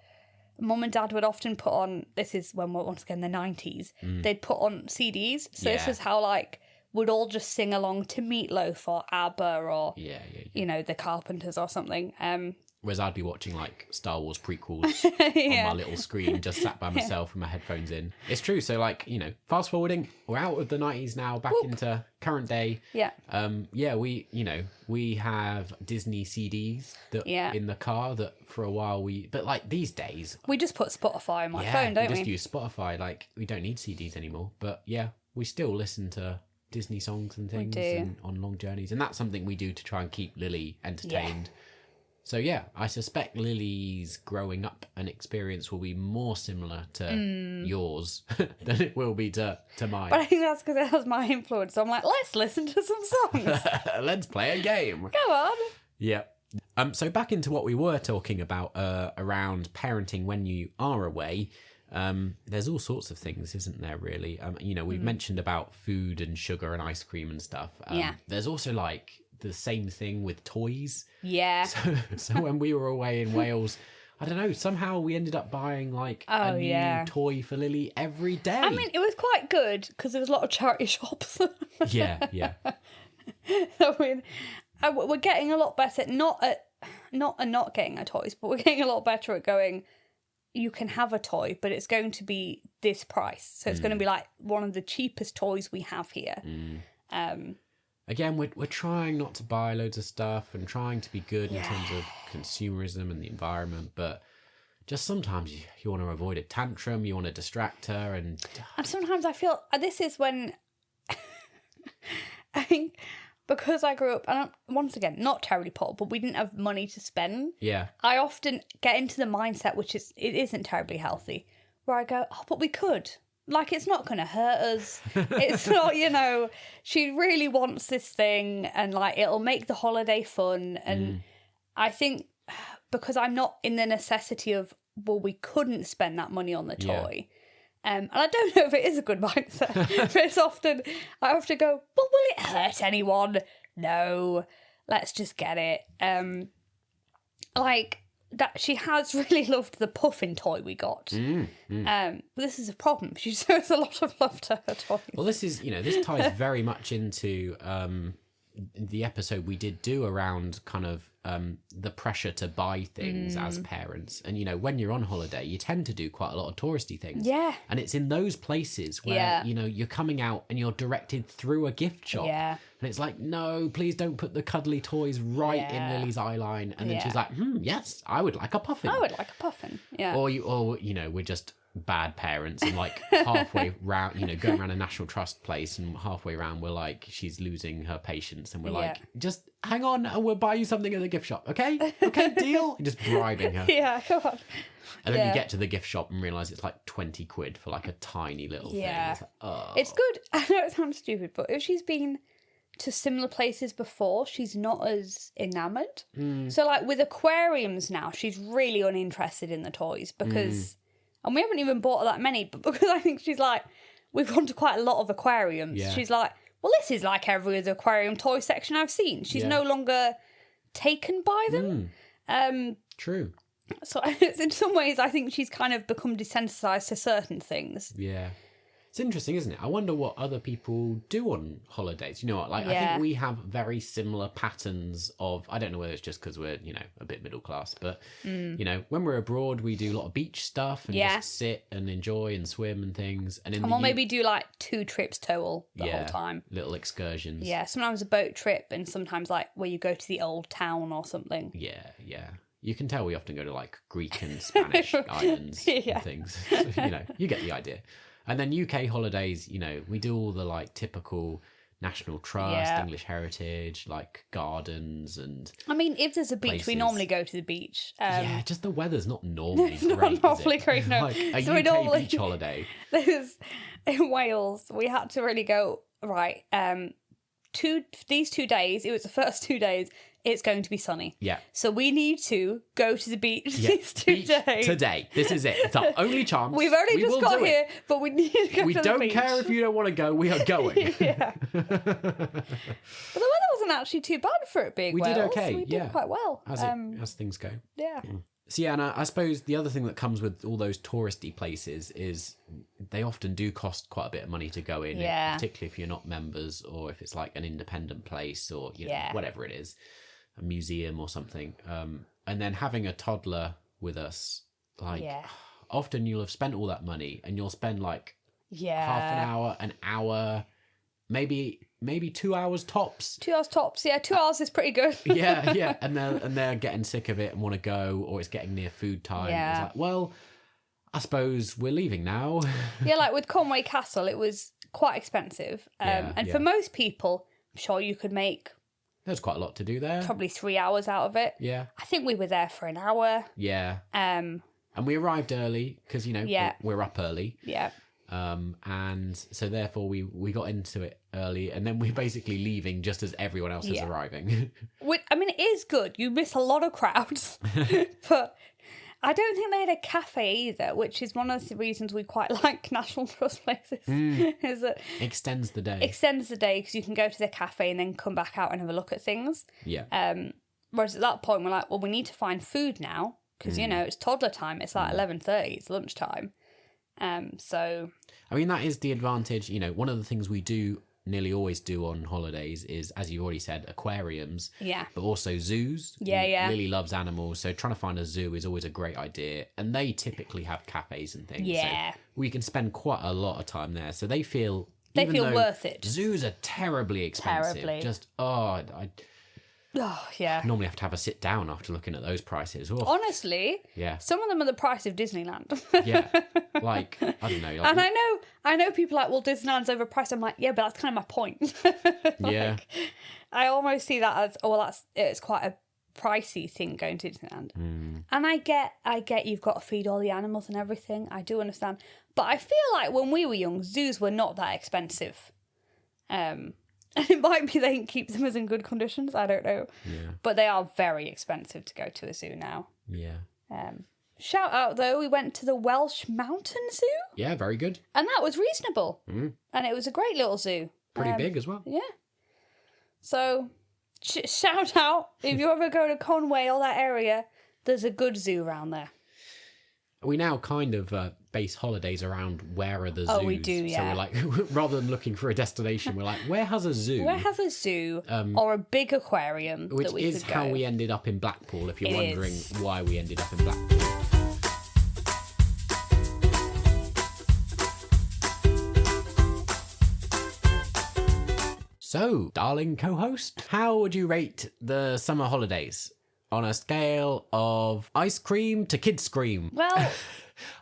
Mum and Dad would often put on, this is when we're once again the 90s, they'd put on CDs. So this Yeah. is how like we'd all just sing along to Meatloaf or ABBA or, yeah. you know, the Carpenters or something. Whereas I'd be watching like Star Wars prequels on my little screen, just sat by myself with my headphones in. It's true. So like, you know, fast forwarding, we're out of the 90s now, back into current day. Yeah. We have Disney CDs that in the car that for a while but like these days, We just put Spotify on my phone, don't we we? just use Spotify. Like we don't need CDs anymore, but yeah, we still listen to Disney songs and things do. and on long journeys. And that's something we do to try and keep Lily entertained. So yeah, I suspect Lily's growing up and experience will be more similar to yours than it will be to mine. But I think that's because it has my influence. So I'm like, let's listen to some songs. Let's play a game. Go on. Yeah. So back into what we were talking about around parenting when you are away. There's all sorts of things, isn't there, really? We've mentioned about food and sugar and ice cream and stuff. There's also like the same thing with toys. Yeah. So when we were away in Wales, I don't know, somehow we ended up buying like a new toy for Lily every day. I mean, it was quite good because there was a lot of charity shops. Yeah. I mean, we're getting a lot better, not getting our toys, but we're getting a lot better at going, you can have a toy, but it's going to be this price. So it's going to be like one of the cheapest toys we have here. Again, we're trying not to buy loads of stuff and trying to be good in terms of consumerism and the environment, but just sometimes you want to avoid a tantrum, you want to distract her, and sometimes I feel this is when I think because I grew up, and once again, not terribly poor, but we didn't have money to spend. Yeah. I often get into the mindset, it isn't terribly healthy, where I go, oh, but we could. Like, it's not going to hurt us. It's not, she really wants this thing and, like, it'll make the holiday fun. And I think because I'm not in the necessity of, well, we couldn't spend that money on the toy. And I don't know if it is a good mindset. But it's often, I have to go, but will it hurt anyone? No, let's just get it. That she has really loved the puffin toy we got. But this is a problem. She shows a lot of love to her toys. Well, this is, this ties very much into the episode we did do around kind of the pressure to buy things as parents. And, when you're on holiday, you tend to do quite a lot of touristy things. Yeah. And it's in those places where, you're coming out and you're directed through a gift shop. Yeah. And it's like, no, please don't put the cuddly toys right in Lily's eye line. And then she's like, yes, I would like a puffin. I would like a puffin. Yeah. Or we're just bad parents and like halfway round, going around a National Trust place and halfway around we're like, she's losing her patience and we're like, just hang on and we'll buy you something at the gift shop. Okay, deal. Just bribing her. Yeah, come on. And then you get to the gift shop and realise it's like 20 quid for like a tiny little thing. It's like, oh. It's good. I know it sounds stupid, but if she's been to similar places before, she's not as enamoured. So like with aquariums now, she's really uninterested in the toys because, and we haven't even bought her that many, but because I think she's like, we've gone to quite a lot of aquariums. Yeah. She's like, well, this is like every other aquarium toy section I've seen. She's no longer taken by them. True. So in some ways, I think she's kind of become desensitised to certain things. Yeah. It's interesting, isn't it? I wonder what other people do on holidays. You know what? Like, I think we have very similar patterns of, I don't know whether it's just because we're, a bit middle class, but, when we're abroad, we do a lot of beach stuff and just sit and enjoy and swim and things. And we'll maybe do like 2 trips total the whole time. Little excursions. Yeah, sometimes a boat trip and sometimes like where you go to the old town or something. Yeah. You can tell we often go to like Greek and Spanish islands and things. So, you get the idea. And then UK holidays, we do all the like typical National Trust, English heritage, like gardens and. I mean, if there's a beach, places. we normally go to the beach. Just the weather's not normally great. Not normally great, no. Like a so UK beach holiday. In Wales, we had to really go. right, these 2 days, it was the first 2 days, it's going to be sunny. Yeah. So we need to go to the beach Yeah. these 2 Beach days. today. This is it. It's our only chance. We've only just got here, but we need to go We to the don't beach. care if you don't want to go. We are going. Yeah. But the weather wasn't actually too bad for it being We Wales. did okay. We yeah. did quite well. As things go. Yeah. So yeah, and I suppose the other thing that comes with all those touristy places is they often do cost quite a bit of money to go in, Yeah. particularly if you're not members or if it's like an independent place or you know, Yeah. whatever it is, a museum or something. And then having a toddler with us, like Yeah. often you'll have spent all that money and you'll spend like Yeah. half an hour, maybe 2 hours tops. 2 hours tops. Yeah, 2 hours is pretty good. yeah, and they're getting sick of it and want to go, or it's getting near food time. Yeah. It's like, well, I suppose we're leaving now. Yeah, like with Conway Castle, it was quite expensive. And for most people, I'm sure you could make There's quite a lot to do there. probably 3 hours out of it. Yeah, I think we were there for an hour. yeah. Um, And we arrived early because Yeah. we're up early. yeah. And so therefore we got into it early, and then we're basically leaving just as everyone else is Yeah. arriving. I mean, it is good. You miss a lot of crowds, but I don't think they had a cafe either, which is one of the reasons we quite like National Trust places. Is that Extends the day. extends the day because you can go to the cafe and then come back out and have a look at things. Yeah. Whereas at that point we're like, well, we need to find food now because it's toddler time. It's like 11:30. It's lunchtime. So I mean, that is the advantage. One of the things we do nearly always do on holidays is, as you already said, aquariums. yeah, But also zoos. Yeah. Lily loves animals, so trying to find a zoo is always a great idea. And they typically have cafes and things. Yeah. So we can spend quite a lot of time there. So they feel They feel though worth it. Zoos are terribly expensive. Terribly. Just I yeah. normally have to have a sit down after looking at those prices. Oh, Honestly, yeah. some of them are the price of Disneyland. Yeah. Like, I don't know. Like, And I know people are like, well, Disneyland's overpriced. I'm like, yeah, but that's kind of my point. yeah. I almost see that as, it's quite a pricey thing going to Disneyland. And I get you've got to feed all the animals and everything. I do understand. But I feel like when we were young, zoos were not that expensive. And it might be they keep them as in good conditions. I don't know. Yeah. But they are very expensive to go to a zoo now. Yeah. Shout out, though, we went to the Welsh Mountain Zoo. Yeah, very good. And that was reasonable. And it was a great little zoo. Pretty big as well. Yeah. So, shout out, if you ever go to Conway or that area, there's a good zoo around there. We now kind of base holidays around where are the zoos. Oh, we do, yeah. So we're like, rather than looking for a destination, we're like, where has a zoo? Where has a zoo or a big aquarium Which that we is could how go? we ended up in Blackpool, if you're It wondering is. why we ended up in Blackpool. So, darling co-host, how would you rate the summer holidays on a scale of ice cream to kid scream? Well,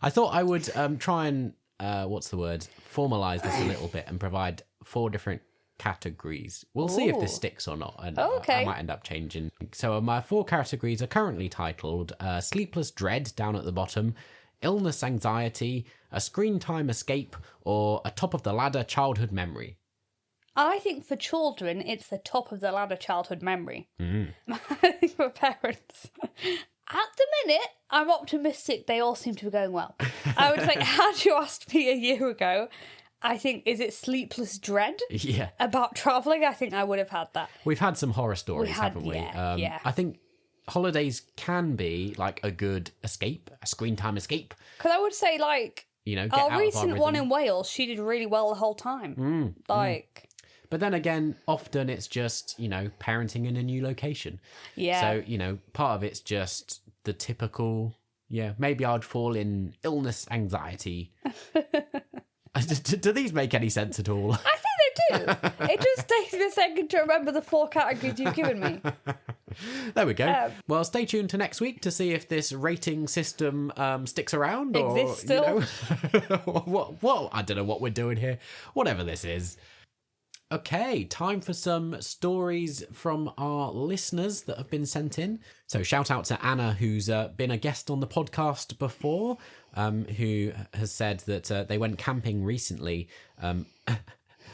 I thought I would try and, formalise this a little bit and provide 4 different categories. We'll see if this Ooh. sticks or not. And Okay. I might end up changing. So my 4 categories are currently titled Sleepless Dread down at the bottom, Illness Anxiety, A Screen Time Escape, or A Top of the Ladder Childhood Memory. I think for children, it's the top of the ladder childhood memory. I think for parents, at the minute, I'm optimistic they all seem to be going well. I would say, had you asked me a year ago, I think, is it Sleepless Dread Yeah. about travelling? I think I would have had that. We've had some horror stories, had- haven't we? yeah. I think holidays can be like a good escape, a screen time escape. Because I would say, like, Get out our of our recent one rhythm. in Wales, she did really well the whole time. But then again, often it's just, parenting in a new location. Yeah. So, part of it's just the typical, maybe I'd fall in illness anxiety. Do these make any sense at all? I think they do. It just takes me a second to remember the 4 categories you've given me. There we go. Well, stay tuned to next week to see if this rating system sticks around. Exists or, still. What? I don't know what we're doing here. Whatever this is. Okay, time for some stories from our listeners that have been sent in. So shout out to Anna, who's been a guest on the podcast before, who has said that they went camping recently.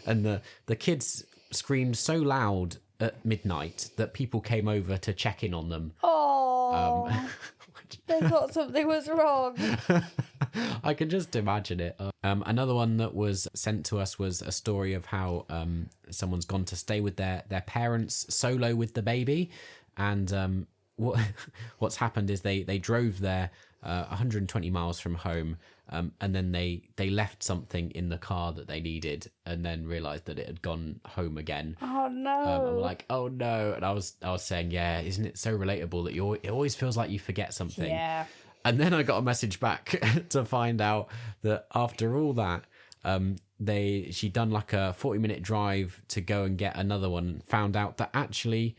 And the kids screamed so loud at midnight that people came over to check in on them. Oh, they thought something was wrong. I can just imagine it. Another one that was sent to us was a story of how someone's gone to stay with their parents solo with the baby, and what's happened is they drove there 120 miles from home, and then they left something in the car that they needed, and then realised that it had gone home again. Oh no! I'm like, oh no! And I was saying, yeah, isn't it so relatable that it always feels like you forget something? Yeah. And then I got a message back to find out that after all that, she'd done like a 40-minute drive to go and get another one. Found out that actually,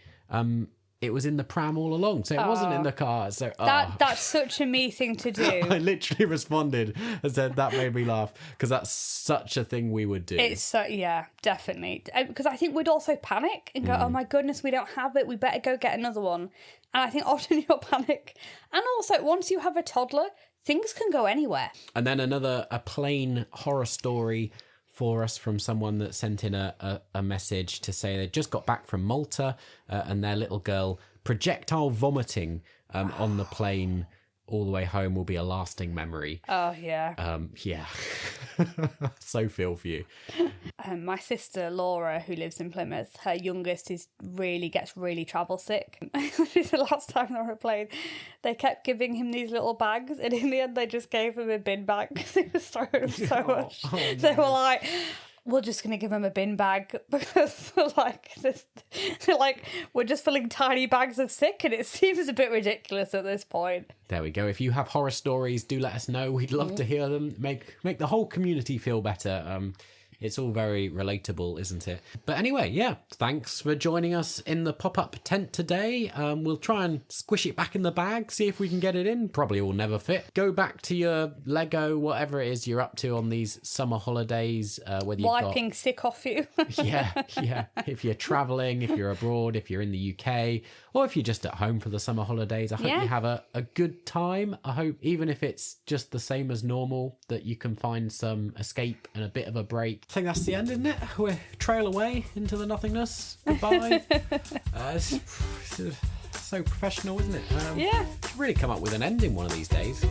it was in the pram all along, so it wasn't in the car. So that's such a me thing to do. I literally responded and said that made me laugh because that's such a thing we would do. It's so, yeah, definitely. Because I think we'd also panic and go, oh my goodness, we don't have it. We better go get another one. And I think often you'll panic. And also, once you have a toddler, things can go anywhere. And then a plain horror story for us from someone that sent in a message to say they just got back from Malta and their little girl projectile vomiting on the plane all the way home will be a lasting memory. Oh, yeah. Yeah. So feel for you. My sister Laura, who lives in Plymouth, her youngest gets really travel sick. The last time they were on a plane, they kept giving him these little bags, and in the end they just gave him a bin bag because he was throwing them so much. Oh, no. They were like, we're just going to give him a bin bag because we're just filling tiny bags of sick, and it seems a bit ridiculous at this point. There we go. If you have horror stories, do let us know. We'd love to hear them. Make the whole community feel better. It's all very relatable, isn't it? But anyway, yeah, thanks for joining us in the pop-up tent today. We'll try and squish it back in the bag, see if we can get it in. Probably will never fit. Go back to your Lego, whatever it is you're up to on these summer holidays. Whether you've wiping sick off you. Yeah. If you're travelling, if you're abroad, if you're in the UK, or if you're just at home for the summer holidays, I hope you have a good time. I hope, even if it's just the same as normal, that you can find some escape and a bit of a break. I think that's the end, isn't it? We're trail away into the nothingness. Goodbye. It's so professional, isn't it? Yeah. Should really come up with an ending one of these days.